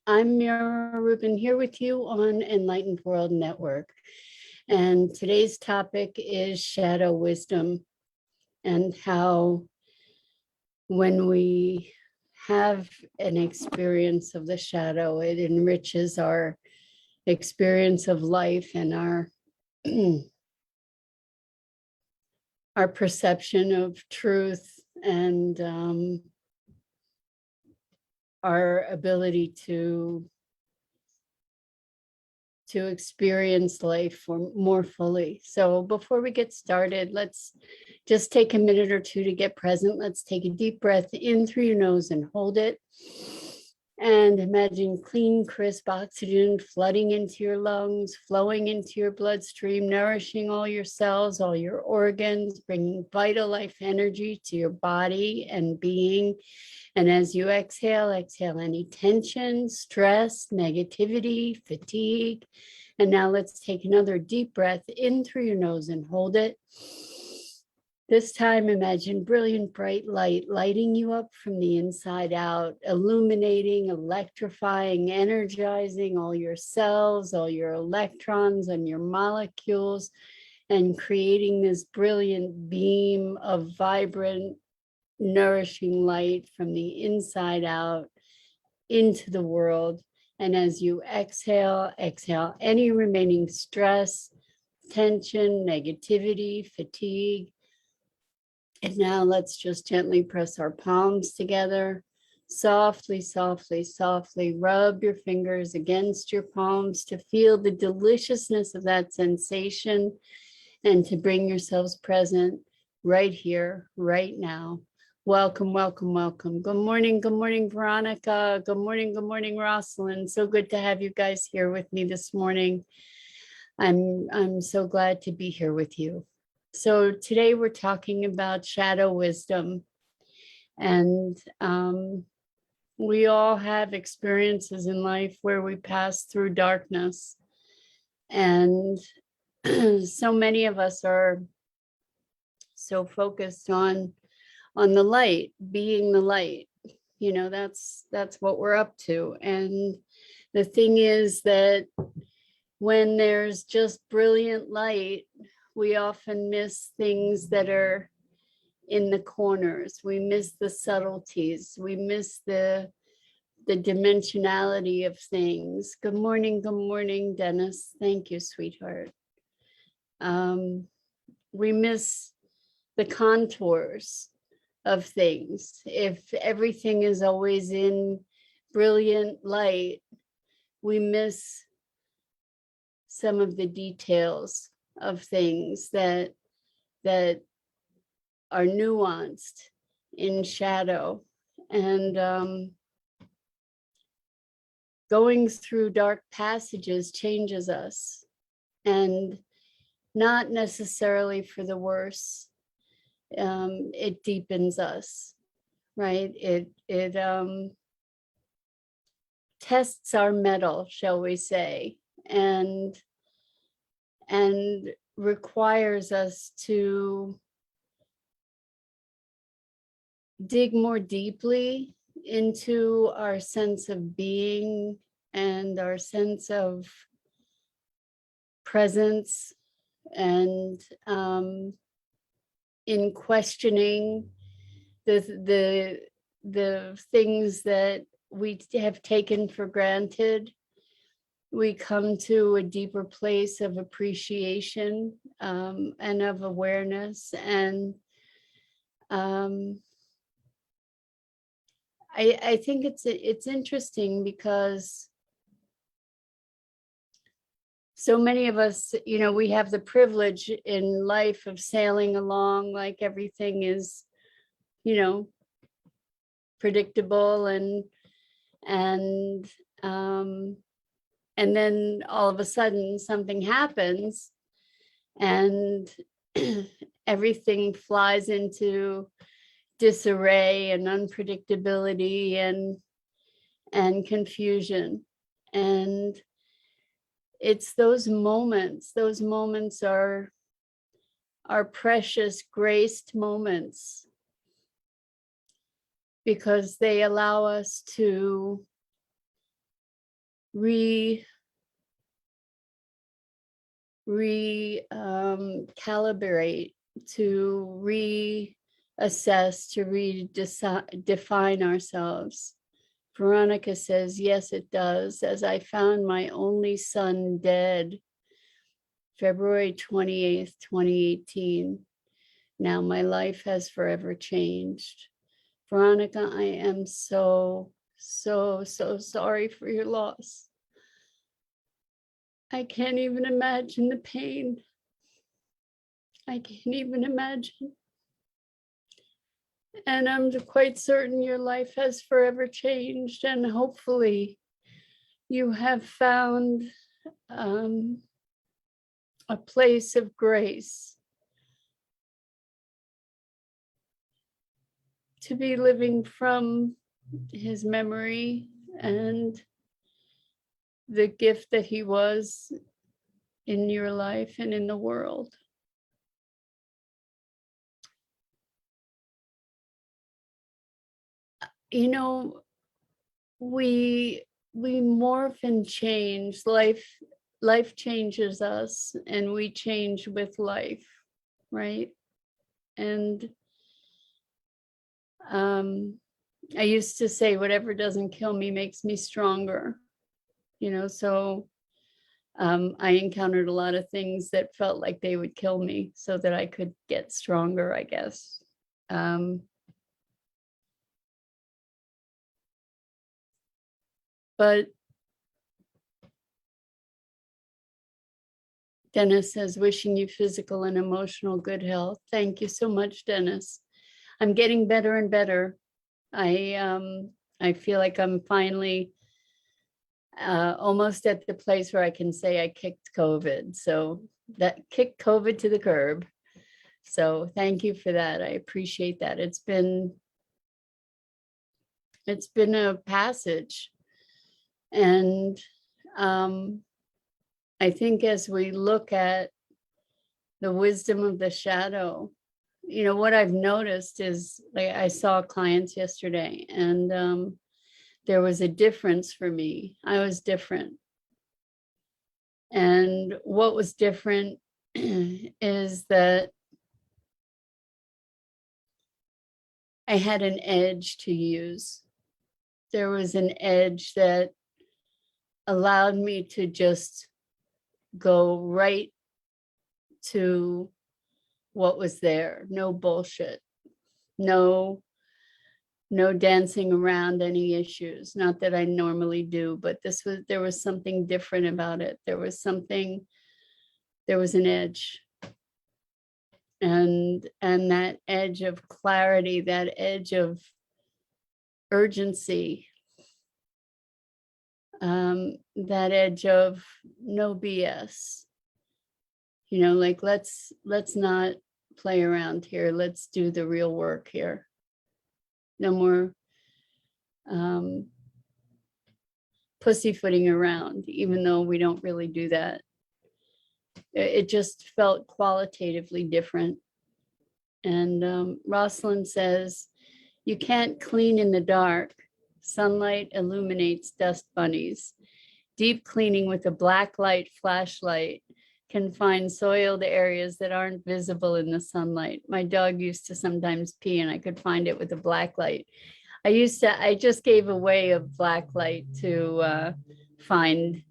I'm Mira Rubin here with you on Enlightened World Network. And today's topic is shadow wisdom and how when we have an experience of the shadow, it enriches our experience of life and our our perception of truth and our ability to experience life more fully. So before we get started, let's just take a minute or two to get present. Let's take a deep breath in through your nose and hold it. And imagine clean, crisp oxygen flooding into your lungs, flowing into your bloodstream, nourishing all your cells, all your organs, bringing vital life energy to your body and being. And as you exhale, exhale any tension, stress, negativity, fatigue. And now let's take another deep breath in through your nose and hold it. This time, imagine brilliant, bright light lighting you up from the inside out, illuminating, electrifying, energizing all your cells, all your electrons and your molecules, and creating this brilliant beam of vibrant, nourishing light from the inside out into the world. And as you exhale, exhale any remaining stress, tension, negativity, fatigue. And now let's just gently press our palms together. Softly, softly, softly rub your fingers against your palms to feel the deliciousness of that sensation and to bring yourselves present right here, right now. Welcome, welcome, welcome. Good morning, Veronica. Good morning, Rosalind. So good to have you guys here with me this morning. I'm so glad to be here with you. So today we're talking about shadow wisdom, and we all have experiences in life where we pass through darkness, and so many of us are so focused on the light, being the light. You know, that's what we're up to. And the thing is that when there's just brilliant light, we often miss things that are in the corners. We miss the subtleties. We miss the dimensionality of things. Good morning, Dennis. Thank you, sweetheart. We miss the contours of things. If everything is always in brilliant light, we miss some of the details of things that are nuanced in shadow. And going through dark passages changes us, and not necessarily for the worse. It deepens us, right? It tests our mettle, shall we say, and requires us to dig more deeply into our sense of being and our sense of presence, and in questioning the things that we have taken for granted, we come to a deeper place of appreciation and of awareness. And I think it's interesting because so many of us, you know, we have the privilege in life of sailing along like everything is, you know, predictable, and then all of a sudden something happens and everything flies into disarray and unpredictability and confusion. And it's those moments are precious, graced moments, because they allow us to calibrate, to reassess, to redefine ourselves. Veronica says, yes, it does. As I found my only son dead, February 28th, 2018. Now my life has forever changed. Veronica, I am so sorry for your loss. I can't even imagine the pain. I can't even imagine. And I'm quite certain your life has forever changed, and hopefully you have found a place of grace to be living from his memory and the gift that he was in your life and in the world. You know, we morph and change. Life changes us, and we change with life, right? And I used to say, whatever doesn't kill me makes me stronger, you know, so I encountered a lot of things that felt like they would kill me so that I could get stronger, I guess. But Dennis says, wishing you physical and emotional good health. Thank you so much, Dennis. I'm getting better and better. I feel like I'm finally almost at the place where I can say I kicked COVID. So that kicked COVID to the curb. So thank you for that. I appreciate that. It's been a passage. And I think as we look at the wisdom of the shadow, you know, what I've noticed is, like, I saw clients yesterday, and there was a difference for me. I was different. And what was different is that I had an edge to use. There was an edge that allowed me to just go right to what was there. No bullshit. No dancing around any issues. Not that I normally do, but there was something different about it. There was an edge. And that edge of clarity, that edge of urgency, that edge of no BS. You know, like, let's not play around here. Let's do the real work here. No more pussyfooting around, even though we don't really do that. It just felt qualitatively different. And Rosalind says, you can't clean in the dark. Sunlight illuminates dust bunnies. Deep cleaning with a black light flashlight can find soiled areas that aren't visible in the sunlight. My dog used to sometimes pee, and I could find it with a black light. I just gave away a black light to find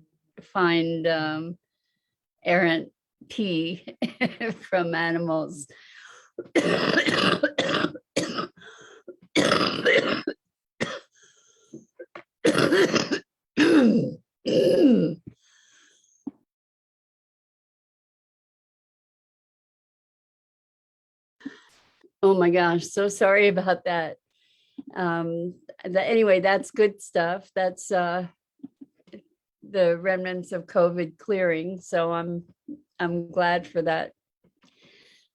errant pee from animals. Oh my gosh, so sorry about that. Anyway, that's good stuff. That's the remnants of COVID clearing. So I'm glad for that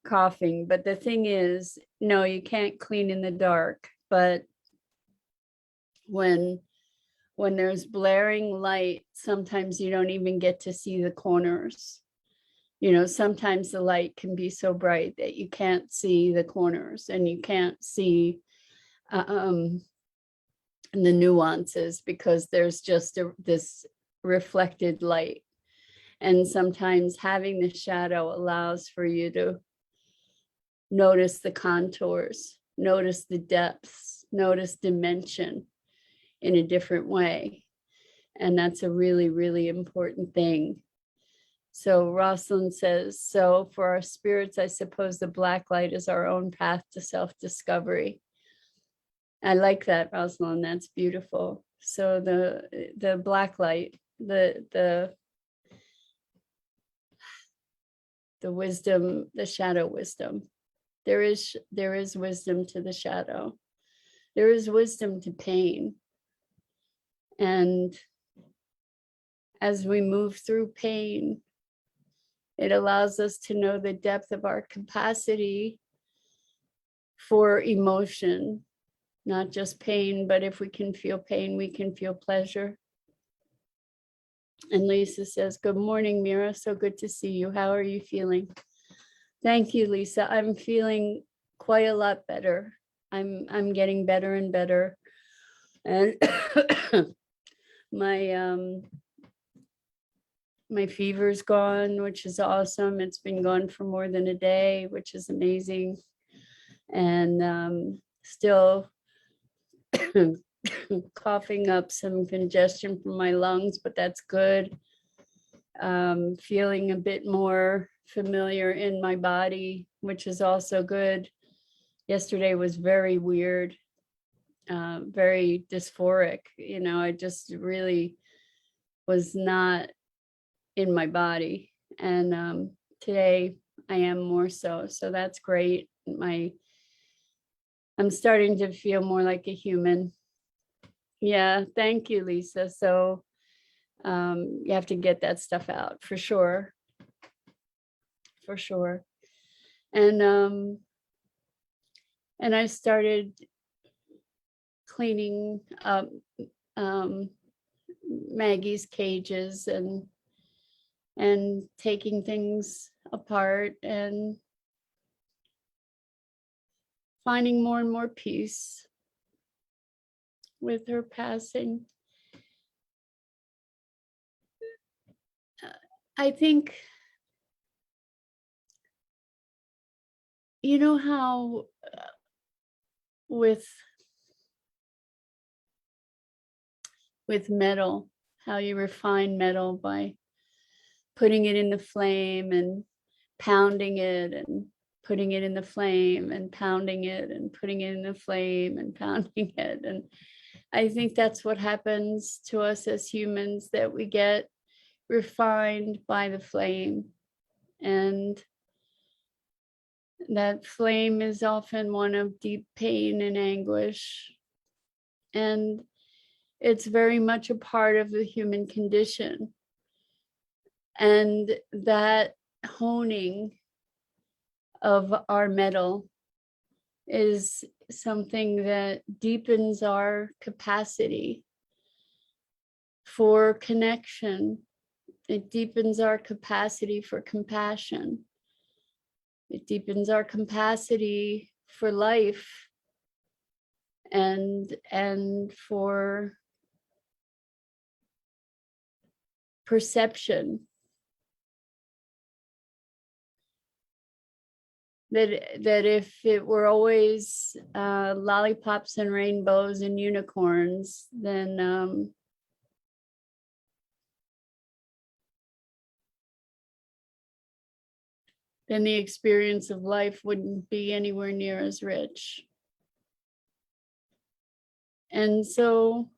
coughing. But the thing is, no, you can't clean in the dark. But when there's blaring light, sometimes you don't even get to see the corners. You know, sometimes the light can be so bright that you can't see the corners, and you can't see the nuances, because there's just this reflected light. And sometimes having the shadow allows for you to notice the contours, notice the depths, notice dimension in a different way. And that's a really, really important thing. So Rosalind says, so for our spirits, I suppose the black light is our own path to self-discovery. I like that, Rosalind. That's beautiful. So the black light, the wisdom, the shadow wisdom. There is wisdom to the shadow. There is wisdom to pain. And as we move through pain, it allows us to know the depth of our capacity for emotion, not just pain, but if we can feel pain, we can feel pleasure. And Lisa says, good morning, Mira. So good to see you. How are you feeling? Thank you, Lisa. I'm feeling quite a lot better. I'm getting better and better. And my fever's gone, which is awesome. It's been gone for more than a day, which is amazing. And still coughing up some congestion from my lungs, but that's good. Feeling a bit more familiar in my body, which is also good. Yesterday was very weird, very dysphoric. I just really was not in my body. And today I am more so. So that's great. I'm starting to feel more like a human. Yeah, thank you, Lisa. So you have to get that stuff out for sure. For sure. And I started cleaning up Maggie's cages and taking things apart and finding more and more peace with her passing. I think, how with metal, how you refine metal by putting it in the flame and pounding it and putting it in the flame and pounding it and putting it in the flame and pounding it. And I think that's what happens to us as humans, that we get refined by the flame. And that flame is often one of deep pain and anguish. And it's very much a part of the human condition. And that honing of our metal is something that deepens our capacity for connection. It deepens our capacity for compassion. It deepens our capacity for life and for perception. That if it were always lollipops and rainbows and unicorns, then the experience of life wouldn't be anywhere near as rich. And so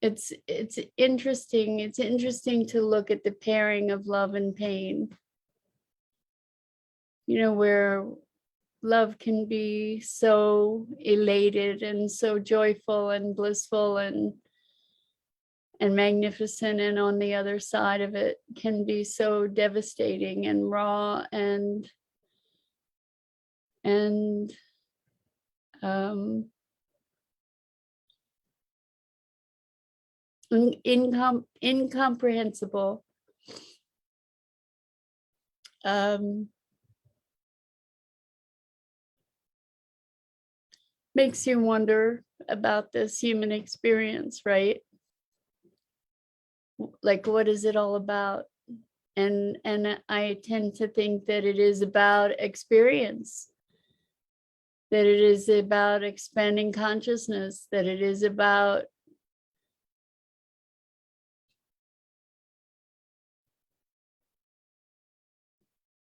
it's interesting. It's interesting to look at the pairing of love and pain. Where love can be so elated and so joyful and blissful and magnificent, and on the other side of it can be so devastating and raw and incomprehensible. Makes you wonder about this human experience, right? Like, what is it all about? And I tend to think that it is about experience, that it is about expanding consciousness, that it is about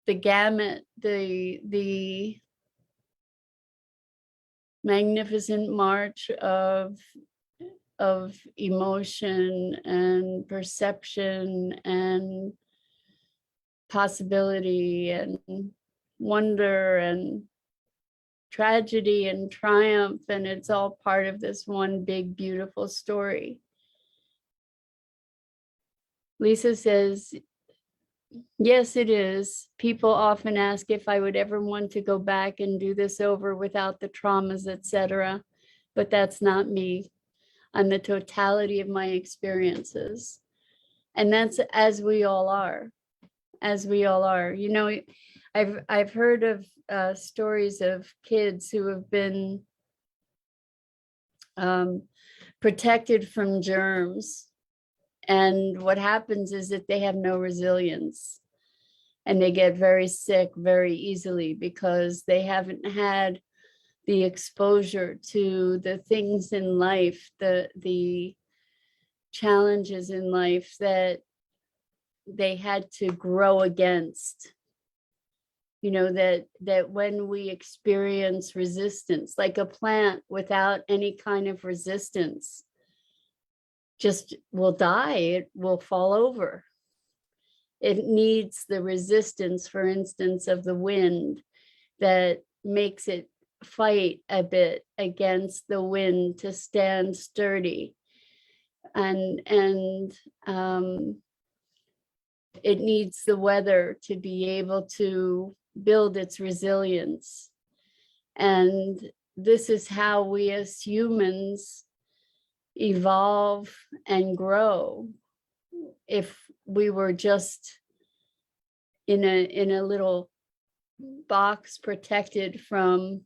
the gamut, the magnificent march of emotion and perception and possibility and wonder and tragedy and triumph, and it's all part of this one big beautiful story. Lisa says, yes, it is. People often ask if I would ever want to go back and do this over without the traumas, etc. But that's not me. I'm the totality of my experiences. And that's as we all are, as we all are. You know, I've heard of stories of kids who have been protected from germs. And what happens is that they have no resilience and they get very sick very easily because they haven't had the exposure to the things in life, the challenges in life that they had to grow against. You know, that when we experience resistance, like a plant without any kind of resistance, just will die, it will fall over. It needs the resistance, for instance, of the wind that makes it fight a bit against the wind to stand sturdy. And it needs the weather to be able to build its resilience. And this is how we as humans evolve and grow. If we were just in a little box protected from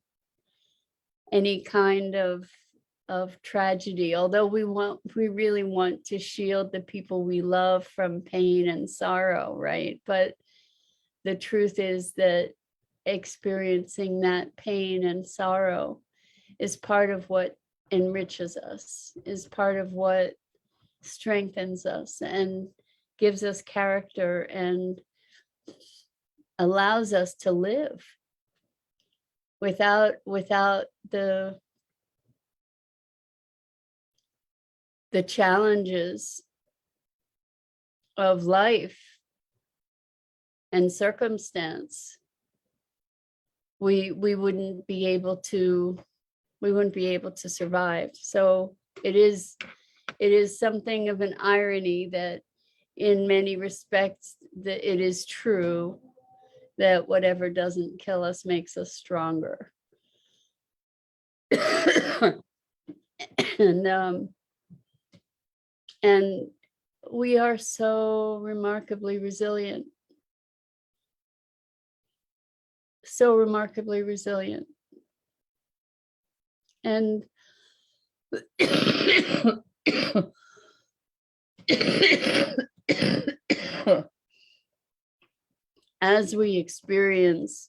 any kind of tragedy, although we really want to shield the people we love from pain and sorrow, right? But the truth is that experiencing that pain and sorrow is part of what enriches us, is part of what strengthens us and gives us character and allows us to live without the challenges of life and circumstance. We wouldn't be able to survive. So it is something of an irony that in many respects that it is true that whatever doesn't kill us makes us stronger. And we are so remarkably resilient. So remarkably resilient. And as we experience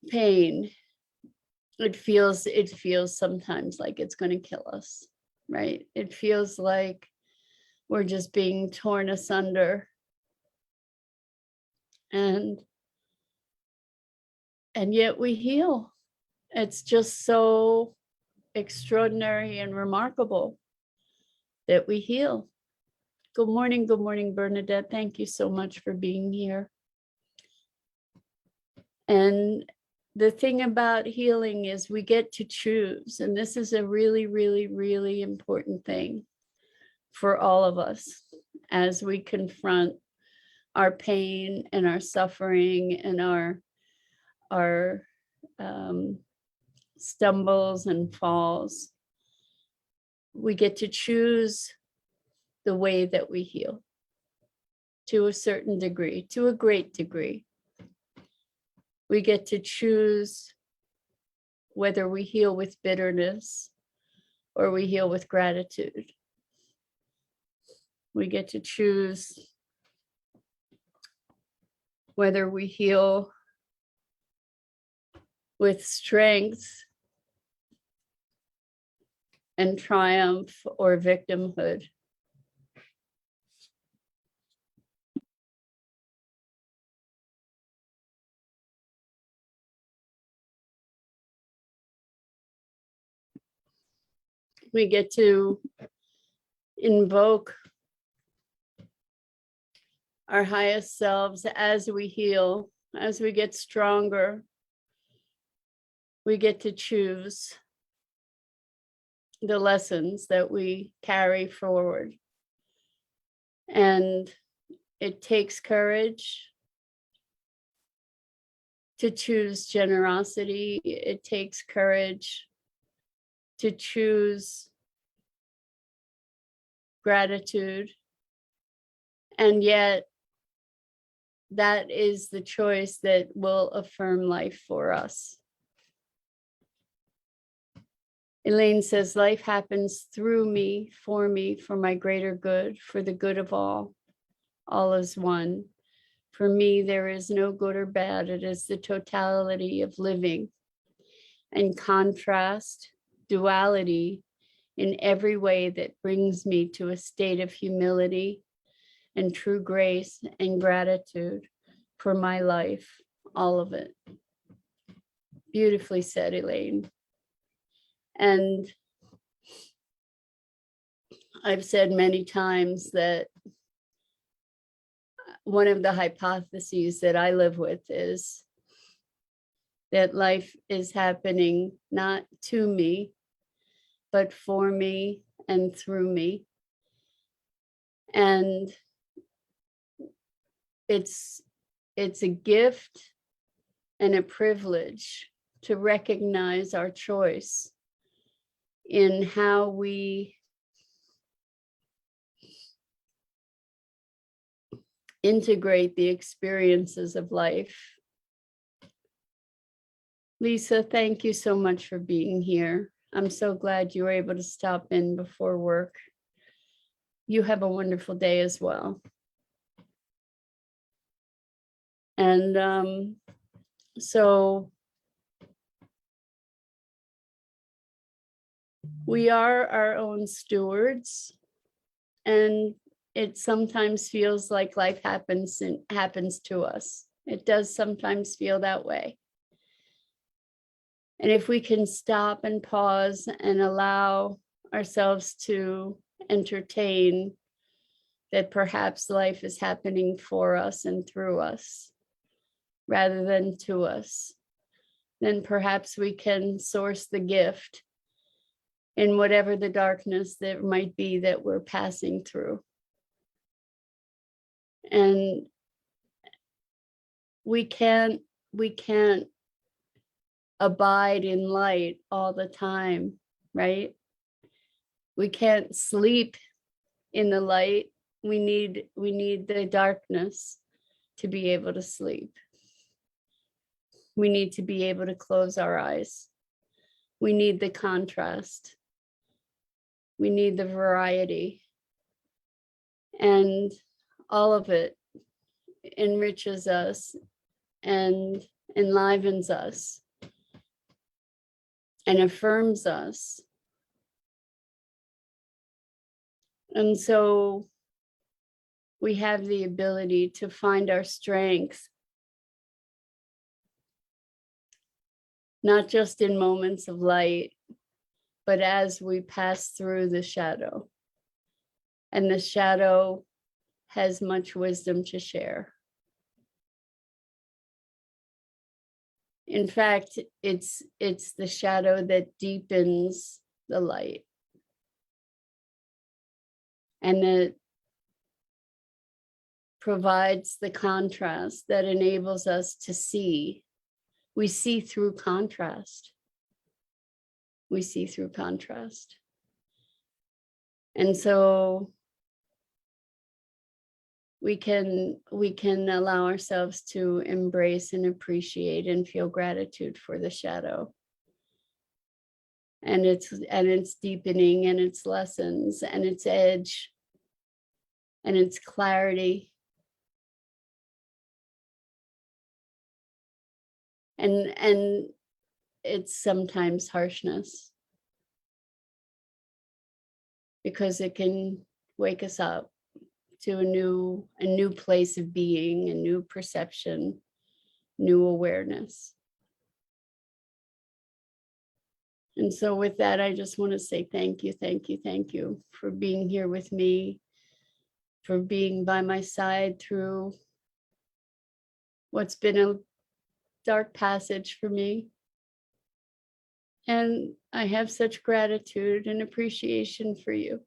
pain, it feels sometimes like it's going to kill us, right? It feels like we're just being torn asunder. And yet we heal. It's just so extraordinary and remarkable that we heal. Good morning, Bernadette. Thank you so much for being here. And the thing about healing is we get to choose, and this is a really, really, really important thing for all of us as we confront our pain and our suffering and our stumbles and falls. We get to choose the way that we heal to a certain degree, to a great degree. We get to choose whether we heal with bitterness or we heal with gratitude. We get to choose whether we heal with strength and triumph or victimhood. We get to invoke our highest selves as we heal, as we get stronger. We get to choose the lessons that we carry forward. And it takes courage to choose generosity. It takes courage to choose gratitude. And yet, that is the choice that will affirm life for us. Elaine says, life happens through me, for my greater good, for the good of all. All is one. For me, there is no good or bad. It is the totality of living and contrast, duality in every way that brings me to a state of humility and true grace and gratitude for my life, all of it. Beautifully said, Elaine. And I've said many times that one of the hypotheses that I live with is that life is happening not to me, but for me and through me. And it's a gift and a privilege to recognize our choice in how we integrate the experiences of life. Lisa, thank you so much for being here. I'm so glad you were able to stop in before work. You have a wonderful day as well. And so we are our own stewards, and it sometimes feels like life happens to us. It does sometimes feel that way. And if we can stop and pause and allow ourselves to entertain that perhaps life is happening for us and through us rather than to us, then perhaps we can source the gift in whatever the darkness that might be that we're passing through. And we can't abide in light all the time, right? We can't sleep in the light. We need the darkness to be able to sleep. We need to be able to close our eyes. We need the contrast. We need the variety. And all of it enriches us and enlivens us and affirms us. And so we have the ability to find our strength, not just in moments of light, but as we pass through the shadow. And the shadow has much wisdom to share. In fact, it's the shadow that deepens the light. And that provides the contrast that enables us to see. We see through contrast. We see through contrast. And so we can allow ourselves to embrace and appreciate and feel gratitude for the shadow. and its deepening and its lessons and its edge and its clarity. And it's sometimes harshness, because it can wake us up to a new place of being, a new perception, new awareness. And so with that, I just want to say thank you, thank you, thank you for being here with me, for being by my side through what's been a dark passage for me. And I have such gratitude and appreciation for you.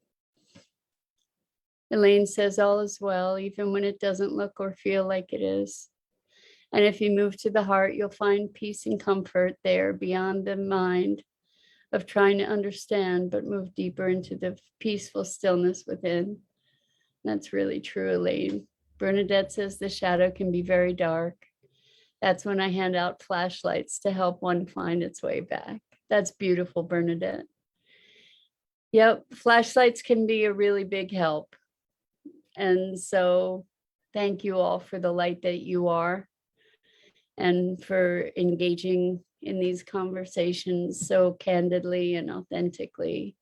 Elaine says all is well, even when it doesn't look or feel like it is. And if you move to the heart, you'll find peace and comfort there beyond the mind of trying to understand, but move deeper into the peaceful stillness within. That's really true, Elaine. Bernadette says the shadow can be very dark. That's when I hand out flashlights to help one find its way back. That's beautiful, Bernadette. Yep, flashlights can be a really big help. And so thank you all for the light that you are, and for engaging in these conversations so candidly and authentically,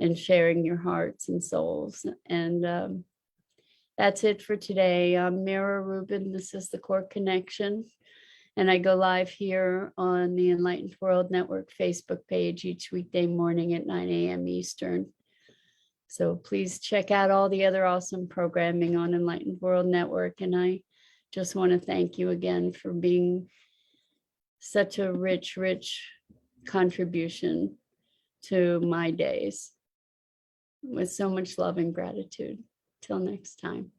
and sharing your hearts and souls. And that's it for today. I'm Mira Rubin. This is the Core Connection. And I go live here on the Enlightened World Network Facebook page each weekday morning at 9 a.m. Eastern. So please check out all the other awesome programming on Enlightened World Network. And I just want to thank you again for being such a rich, rich contribution to my days, with so much love and gratitude. Till next time.